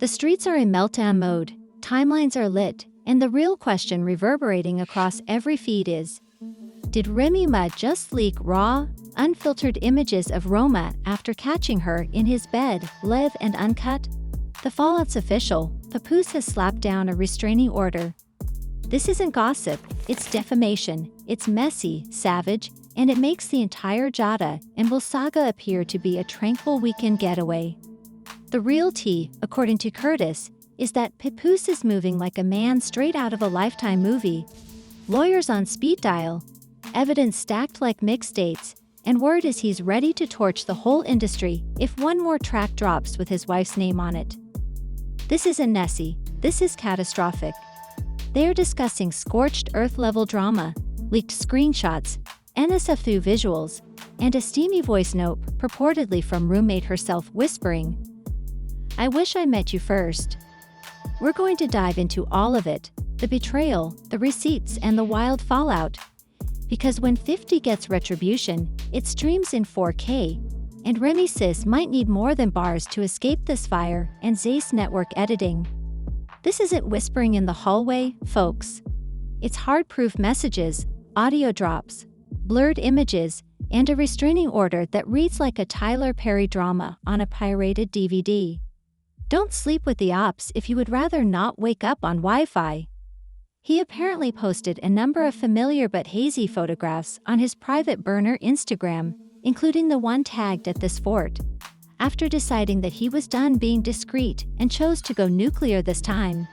The streets are in meltdown mode, timelines are lit, and the real question reverberating across every feed is, did Remy Ma just leak raw, unfiltered images of Roma after catching her in his bed, live and uncut? The fallout's official. Papoose has slapped down a restraining order. This isn't gossip, it's defamation. It's messy, savage, and it makes the entire Jada and Will saga appear to be a tranquil weekend getaway. The real tea, according to Curtis, is that Papoose is moving like a man straight out of a Lifetime movie. Lawyers on speed dial, evidence stacked like mixed dates, and word is he's ready to torch the whole industry if one more track drops with his wife's name on it. This isn't Nessie, this is catastrophic. They are discussing scorched earth-level drama, leaked screenshots, NSFW visuals, and a steamy voice note purportedly from roommate herself whispering, "I wish I met you first." We're going to dive into all of it, the betrayal, the receipts, and the wild fallout. Because when 50 gets retribution, it streams in 4K, and Remy Sis might need more than bars to escape this fire and Zeiss network editing. This isn't whispering in the hallway, folks. It's hard-proof messages, audio drops, blurred images, and a restraining order that reads like a Tyler Perry drama on a pirated DVD. Don't sleep with the ops if you would rather not wake up on Wi-Fi. He apparently posted a number of familiar but hazy photographs on his private burner Instagram, including the one tagged at this fort, after deciding that he was done being discreet and chose to go nuclear this time.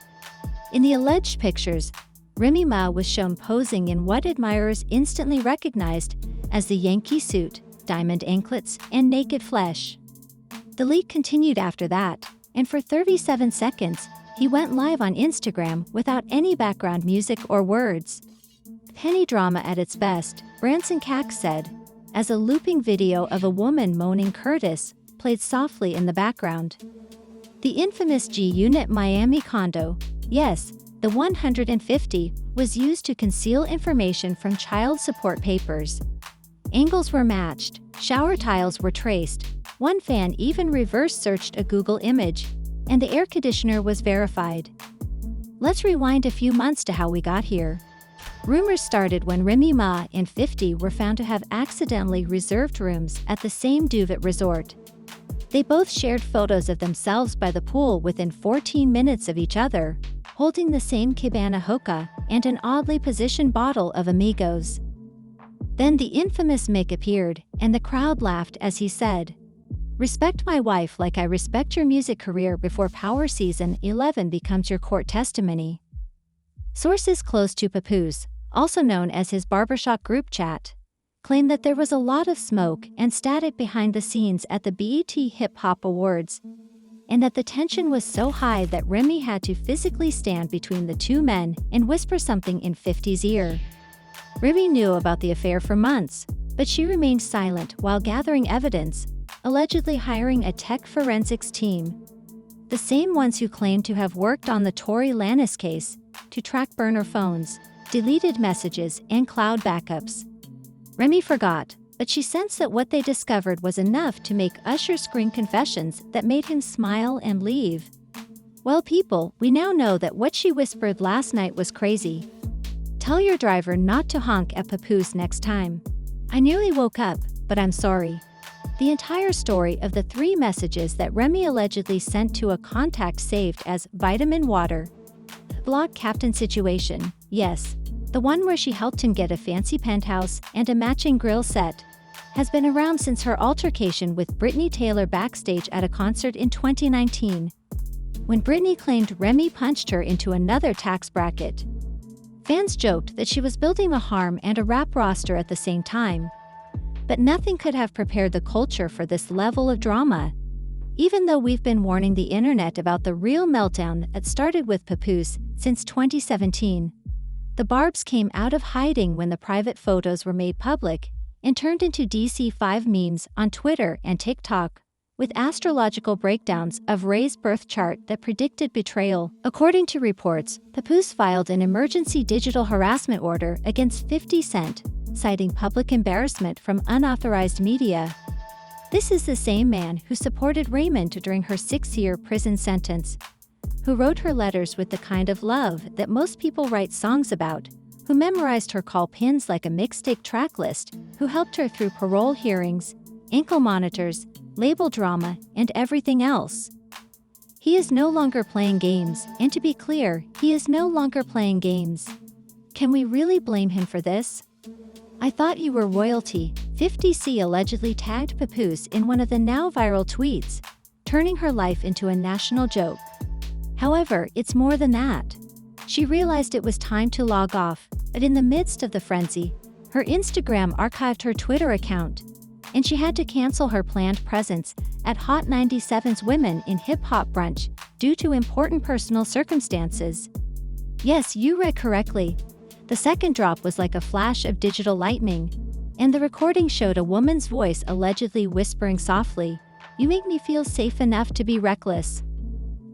In the alleged pictures, Remy Ma was shown posing in what admirers instantly recognized as the Yankee suit, diamond anklets, and naked flesh. The leak continued after that, and for 37 seconds, he went live on Instagram without any background music or words. Penny drama at its best, Branson Cack said, as a looping video of a woman moaning Curtis played softly in the background. The infamous G-Unit Miami condo, yes, the 150, was used to conceal information from child support papers. Angles were matched, shower tiles were traced, one fan even reverse searched a Google image, and the air conditioner was verified. Let's rewind a few months to how we got here. Rumors started when Remy Ma and 50 were found to have accidentally reserved rooms at the same Duvet resort. They both shared photos of themselves by the pool within 14 minutes of each other, holding the same Cabana hookah and an oddly positioned bottle of Amigos. Then the infamous Mick appeared, and the crowd laughed as he said, "Respect my wife like I respect your music career before Power Season 11 becomes your court testimony." Sources close to Papoose, also known as his barbershop group chat, claim that there was a lot of smoke and static behind the scenes at the BET Hip Hop Awards, and that the tension was so high that Remy had to physically stand between the two men and whisper something in 50's ear. Remy knew about the affair for months, but she remained silent while gathering evidence, allegedly hiring a tech forensics team, the same ones who claimed to have worked on the Tory Lannis case, to track burner phones, deleted messages, and cloud backups. Remy forgot, but she sensed that what they discovered was enough to make Usher scream confessions that made him smile and leave. Well, people, we now know that what she whispered last night was crazy. Tell your driver not to honk at Papoose next time. I nearly woke up, but I'm sorry. The entire story of the 3 messages that Remy allegedly sent to a contact saved as vitamin water. Blog captain situation, yes, the one where she helped him get a fancy penthouse and a matching grill set, has been around since her altercation with Britney Taylor backstage at a concert in 2019, when Britney claimed Remy punched her into another tax bracket. Fans joked that she was building a harm and a rap roster at the same time. But nothing could have prepared the culture for this level of drama. Even though we've been warning the internet about the real meltdown that started with Papoose since 2017, the Barbs came out of hiding when the private photos were made public and turned into DC5 memes on Twitter and TikTok, with astrological breakdowns of Ray's birth chart that predicted betrayal. According to reports, Papoose filed an emergency digital harassment order against 50 Cent, citing public embarrassment from unauthorized media. This is the same man who supported Raymond during her 6-year prison sentence, who wrote her letters with the kind of love that most people write songs about, who memorized her call pins like a mixtape track list, who helped her through parole hearings, ankle monitors, label drama, and everything else. He is no longer playing games, and to be clear, he is no longer playing games. Can we really blame him for this? I thought you were royalty, 50C allegedly tagged Papoose in one of the now viral tweets, turning her life into a national joke. However, it's more than that. She realized it was time to log off, but in the midst of the frenzy, her Instagram archived her Twitter account, and she had to cancel her planned presence at Hot 97's Women in Hip Hop brunch due to important personal circumstances. Yes, you read correctly. The second drop was like a flash of digital lightning, and the recording showed a woman's voice allegedly whispering softly, "You make me feel safe enough to be reckless.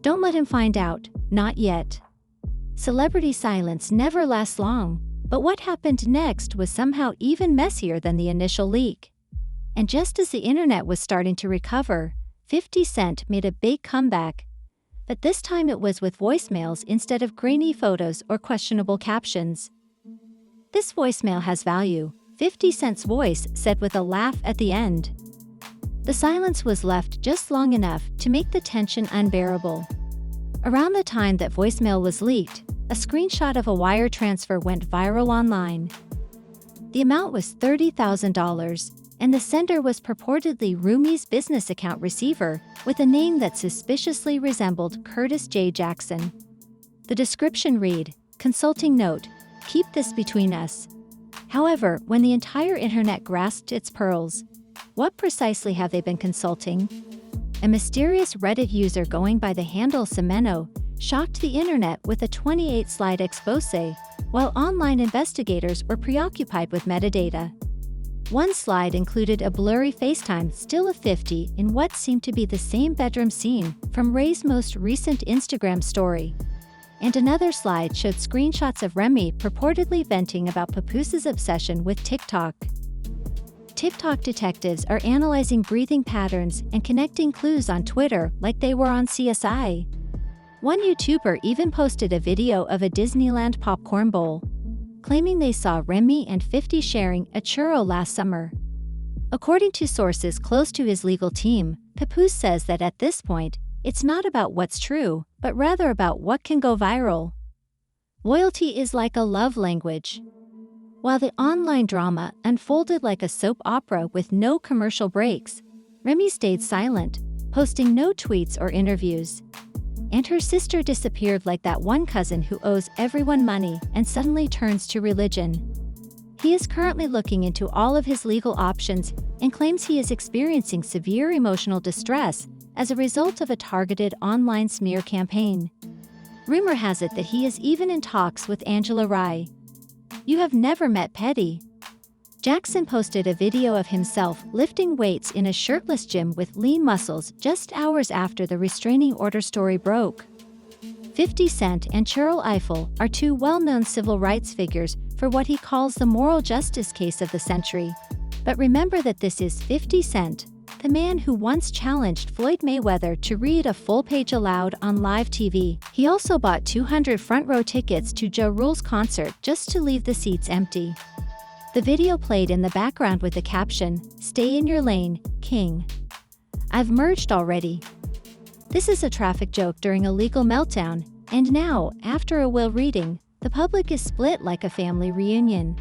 Don't let him find out, not yet." Celebrity silence never lasts long, but what happened next was somehow even messier than the initial leak. And just as the internet was starting to recover, 50 Cent made a big comeback. But this time it was with voicemails instead of grainy photos or questionable captions. "This voicemail has value," 50 Cent's voice said with a laugh at the end. The silence was left just long enough to make the tension unbearable. Around the time that voicemail was leaked, a screenshot of a wire transfer went viral online. The amount was $30,000, and the sender was purportedly Remy's business account receiver with a name that suspiciously resembled Curtis J. Jackson. The description read, "Consulting note, keep this between us." However, when the entire internet grasped its pearls, what precisely have they been consulting? A mysterious Reddit user going by the handle Semeno shocked the internet with a 28-slide exposé, while online investigators were preoccupied with metadata. One slide included a blurry FaceTime still of 50 in what seemed to be the same bedroom scene from Ray's most recent Instagram story. And another slide showed screenshots of Remy purportedly venting about Papoose's obsession with TikTok. TikTok detectives are analyzing breathing patterns and connecting clues on Twitter like they were on CSI. One YouTuber even posted a video of a Disneyland popcorn bowl, claiming they saw Remy and 50 sharing a churro last summer. According to sources close to his legal team, Papoose says that at this point, it's not about what's true, but rather about what can go viral. Loyalty is like a love language. While the online drama unfolded like a soap opera with no commercial breaks, Remy stayed silent, posting no tweets or interviews. And her sister disappeared like that one cousin who owes everyone money and suddenly turns to religion. He is currently looking into all of his legal options and claims he is experiencing severe emotional distress as a result of a targeted online smear campaign. Rumor has it that he is even in talks with Angela Rye. You have never met Petty. Jackson posted a video of himself lifting weights in a shirtless gym with lean muscles just hours after the restraining order story broke. 50 Cent and Cheryl Eiffel are two well-known civil rights figures for what he calls the moral justice case of the century. But remember that this is 50 Cent, the man who once challenged Floyd Mayweather to read a full page aloud on live TV. He also bought 200 front-row tickets to Ja Rule's concert just to leave the seats empty. The video played in the background with the caption, "Stay in your lane, King. I've merged already." This is a traffic joke during a legal meltdown, and now, after a will reading, the public is split like a family reunion.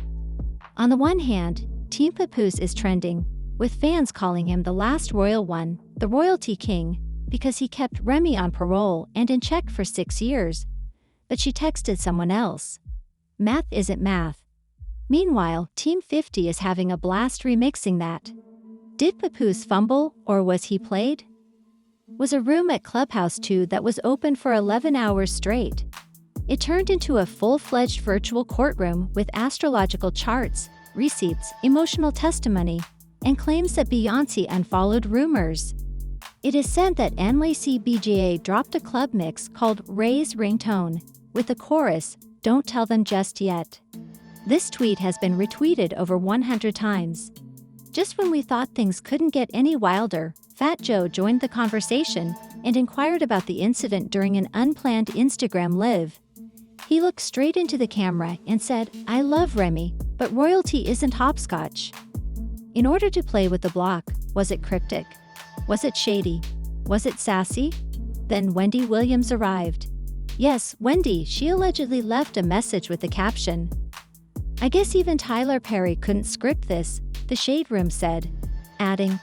On the one hand, Team Papoose is trending, with fans calling him the last royal one, the royalty king, because he kept Remy on parole and in check for 6 years. But she texted someone else. Math isn't math. Meanwhile, Team 50 is having a blast remixing that. Did Papoose fumble, or was he played? Was a room at Clubhouse 2 that was open for 11 hours straight. It turned into a full-fledged virtual courtroom with astrological charts, receipts, emotional testimony, and claims that Beyoncé unfollowed rumors. It is said that NYC dropped a club mix called Ray's Ringtone, with the chorus, "Don't tell them just yet." This tweet has been retweeted over 100 times. Just when we thought things couldn't get any wilder, Fat Joe joined the conversation, and inquired about the incident during an unplanned Instagram live. He looked straight into the camera and said, "I love Remy, but royalty isn't hopscotch." In order to play with the block, was it cryptic? Was it shady? Was it sassy? Then Wendy Williams arrived. Yes, Wendy, she allegedly left a message with the caption, "I guess even Tyler Perry couldn't script this," the Shade Room said, adding,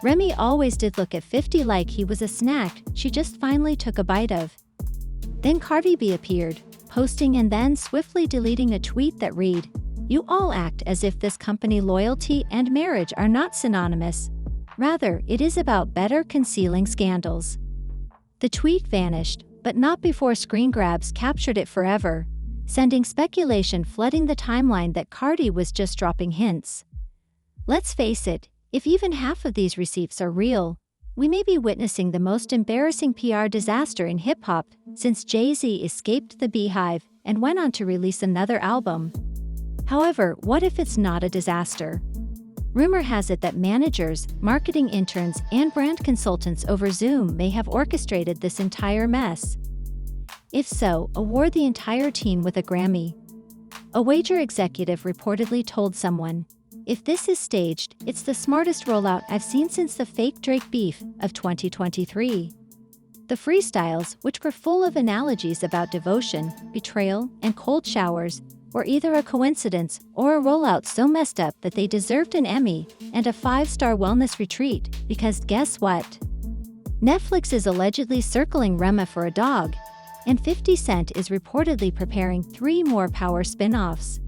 "Remy always did look at 50 like he was a snack she just finally took a bite of." Then Cardi B appeared, posting and then swiftly deleting a tweet that read, "You all act as if this company loyalty and marriage are not synonymous. Rather, it is about better concealing scandals." The tweet vanished, but not before screen grabs captured it forever, sending speculation flooding the timeline that Cardi was just dropping hints. Let's face it, if even half of these receipts are real, we may be witnessing the most embarrassing PR disaster in hip-hop since Jay-Z escaped the Beehive and went on to release another album. However, what if it's not a disaster? Rumor has it that managers, marketing interns, and brand consultants over Zoom may have orchestrated this entire mess. If so, award the entire team with a Grammy. A Wager executive reportedly told someone, "If this is staged, it's the smartest rollout I've seen since the fake Drake beef of 2023. The freestyles, which were full of analogies about devotion, betrayal, and cold showers, were either a coincidence or a rollout so messed up that they deserved an Emmy and a 5-star wellness retreat, because guess what? Netflix is allegedly circling Remy for a dog, and 50 Cent is reportedly preparing 3 more Power spin-offs.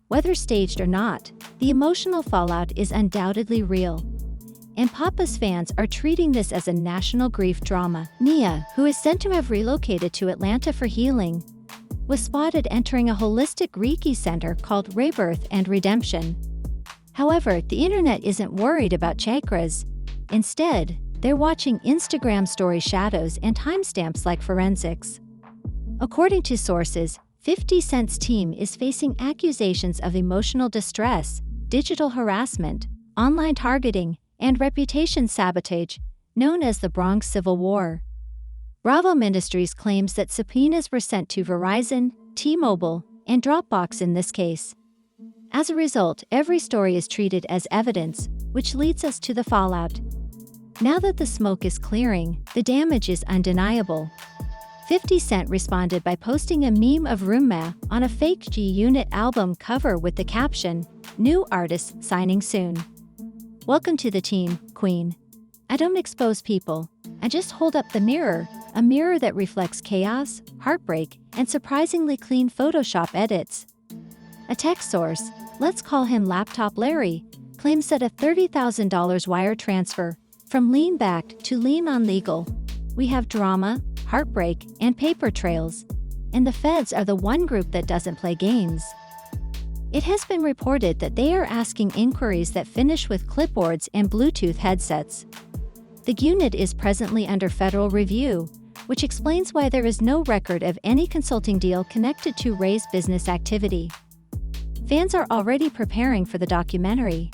Whether staged or not, the emotional fallout is undoubtedly real. And Papoose fans are treating this as a national grief drama. Nia, who is said to have relocated to Atlanta for healing, was spotted entering a holistic Reiki center called Rebirth and Redemption. However, the internet isn't worried about chakras. Instead, they're watching Instagram story shadows and timestamps like forensics. According to sources, 50 Cent's team is facing accusations of emotional distress, digital harassment, online targeting, and reputation sabotage, known as the Bronx Civil War. Bravo Ministries claims that subpoenas were sent to Verizon, T-Mobile, and Dropbox in this case. As a result, every story is treated as evidence, which leads us to the fallout. Now that the smoke is clearing, the damage is undeniable. 50 Cent responded by posting a meme of Remy Ma on a fake G-Unit album cover with the caption, "New artist signing soon. Welcome to the team, Queen. I don't expose people. I just hold up the mirror, a mirror that reflects chaos, heartbreak, and surprisingly clean Photoshop edits." A tech source, let's call him Laptop Larry, claims that a $30,000 wire transfer from lien backed to lien on legal. We have drama, heartbreak, and paper trails, and the feds are the one group that doesn't play games. It has been reported that they are asking inquiries that finish with clipboards and Bluetooth headsets. The unit is presently under federal review, which explains why there is no record of any consulting deal connected to Ray's business activity. Fans are already preparing for the documentary.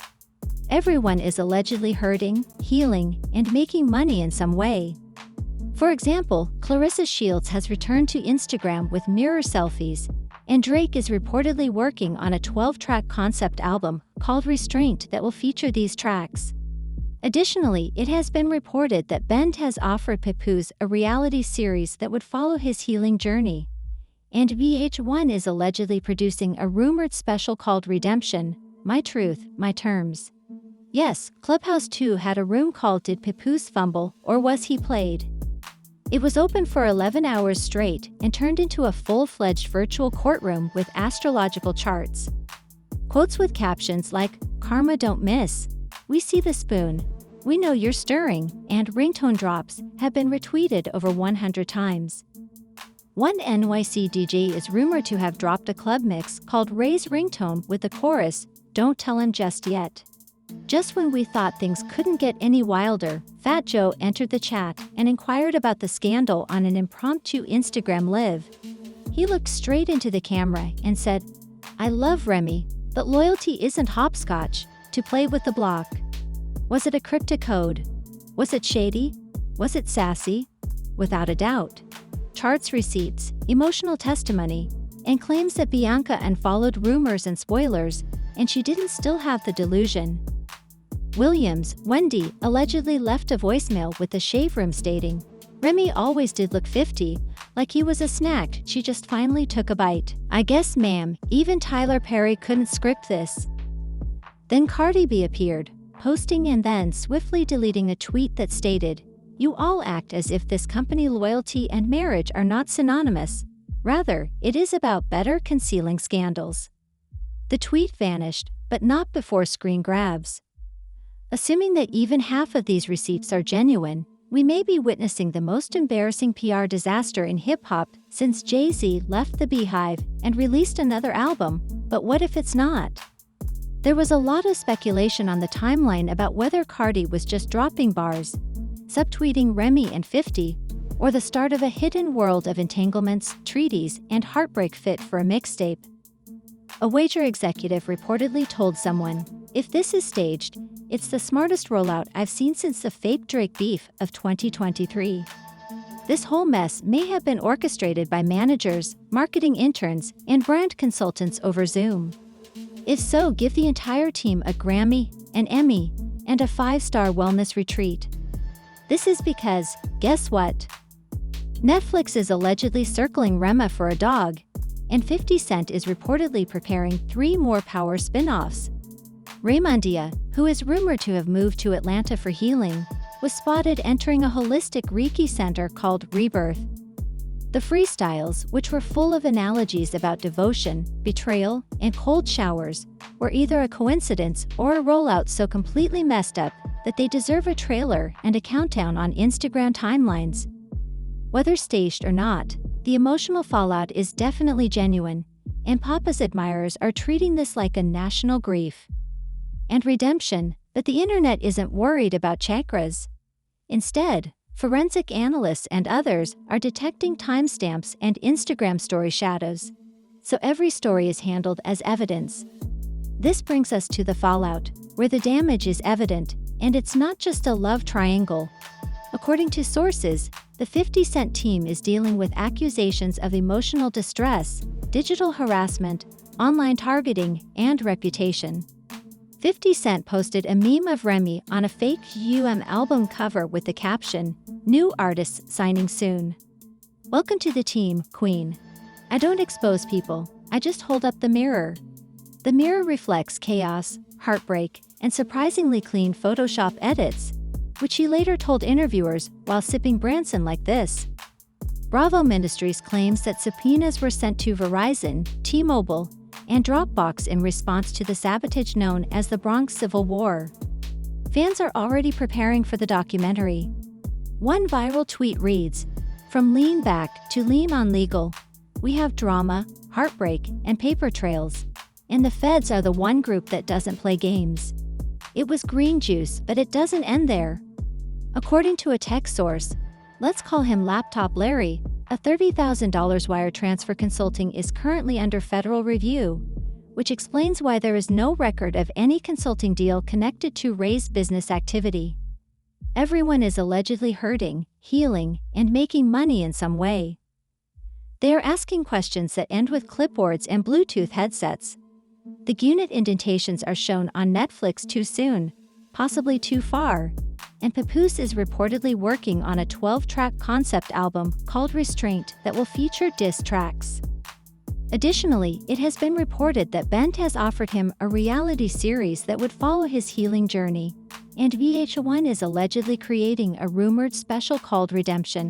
Everyone is allegedly hurting, healing, and making money in some way. For example, Clarissa Shields has returned to Instagram with mirror selfies, and Drake is reportedly working on a 12-track concept album called Restraint that will feature these tracks. Additionally, it has been reported that Bend has offered Papoose a reality series that would follow his healing journey. And VH1 is allegedly producing a rumored special called Redemption, My Truth, My Terms. Yes, Clubhouse 2 had a room called Did Papoose Fumble or Was He Played? It was open for 11 hours straight and turned into a full-fledged virtual courtroom with astrological charts. Quotes with captions like, "Karma don't miss," "We see the spoon," "We know you're stirring," and ringtone drops have been retweeted over 100 times. One NYC DJ is rumored to have dropped a club mix called Ray's Ringtone with the chorus, "Don't tell him just yet." Just when we thought things couldn't get any wilder, Fat Joe entered the chat and inquired about the scandal on an impromptu Instagram live. He looked straight into the camera and said, "I love Remy, but loyalty isn't hopscotch, to play with the block." Was it a cryptic code? Was it shady? Was it sassy? Without a doubt. Charts receipts, emotional testimony, and claims that Bianca unfollowed rumors and spoilers, and she didn't still have the delusion. Williams, Wendy, allegedly left a voicemail with the shave room stating, "Remy always did look 50, like he was a snack, she just finally took a bite. I guess ma'am, even Tyler Perry couldn't script this." Then Cardi B appeared, posting and then swiftly deleting a tweet that stated, "You all act as if this company loyalty and marriage are not synonymous. Rather, it is about better concealing scandals." The tweet vanished, but not before screen grabs. Assuming that even half of these receipts are genuine, we may be witnessing the most embarrassing PR disaster in hip-hop since Jay-Z left the Beehive and released another album, but what if it's not? There was a lot of speculation on the timeline about whether Cardi was just dropping bars, subtweeting Remy and 50, or the start of a hidden world of entanglements, treaties, and heartbreak fit for a mixtape. A Wager executive reportedly told someone, "If this is staged, it's the smartest rollout I've seen since the fake Drake beef of 2023. This whole mess may have been orchestrated by managers, marketing interns, and brand consultants over Zoom. If so, give the entire team a Grammy, an Emmy, and a 5-star wellness retreat." This is because, guess what? Netflix is allegedly circling Rema for a dog, and 50 Cent is reportedly preparing 3 more Power spin-offs. Raymondia, who is rumored to have moved to Atlanta for healing, was spotted entering a holistic Reiki center called Rebirth. The freestyles, which were full of analogies about devotion, betrayal, and cold showers, were either a coincidence or a rollout so completely messed up that they deserve a trailer and a countdown on Instagram timelines. Whether staged or not, the emotional fallout is definitely genuine, and Papa's admirers are treating this like a national grief and redemption, but the internet isn't worried about chakras. Instead, forensic analysts and others are detecting timestamps and Instagram story shadows, so every story is handled as evidence. This brings us to the fallout, where the damage is evident, and it's not just a love triangle. According to sources, the 50 Cent team is dealing with accusations of emotional distress, digital harassment, online targeting, and reputation. 50 Cent posted a meme of Remy on a fake album cover with the caption, "New artists signing soon. Welcome to the team, Queen. I don't expose people, I just hold up the mirror." The mirror reflects chaos, heartbreak, and surprisingly clean Photoshop edits, which he later told interviewers while sipping Branson like this. Bravo Ministries claims that subpoenas were sent to Verizon, T-Mobile, and Dropbox in response to the sabotage known as the Bronx Civil War. Fans are already preparing for the documentary. One viral tweet reads, "From lean back to lean on legal, we have drama, heartbreak, and paper trails. And the feds are the one group that doesn't play games." It was green juice, but it doesn't end there. According to a tech source, let's call him Laptop Larry, a $30,000 wire transfer consulting is currently under federal review, which explains why there is no record of any consulting deal connected to Ray's business activity. Everyone is allegedly hurting, healing, and making money in some way. They are asking questions that end with clipboards and Bluetooth headsets. The unit indentations are shown on Netflix too soon, possibly too far, and Papoose is reportedly working on a 12-track concept album called Restraint that will feature diss tracks. Additionally, it has been reported that Bent has offered him a reality series that would follow his healing journey, and VH1 is allegedly creating a rumored special called Redemption.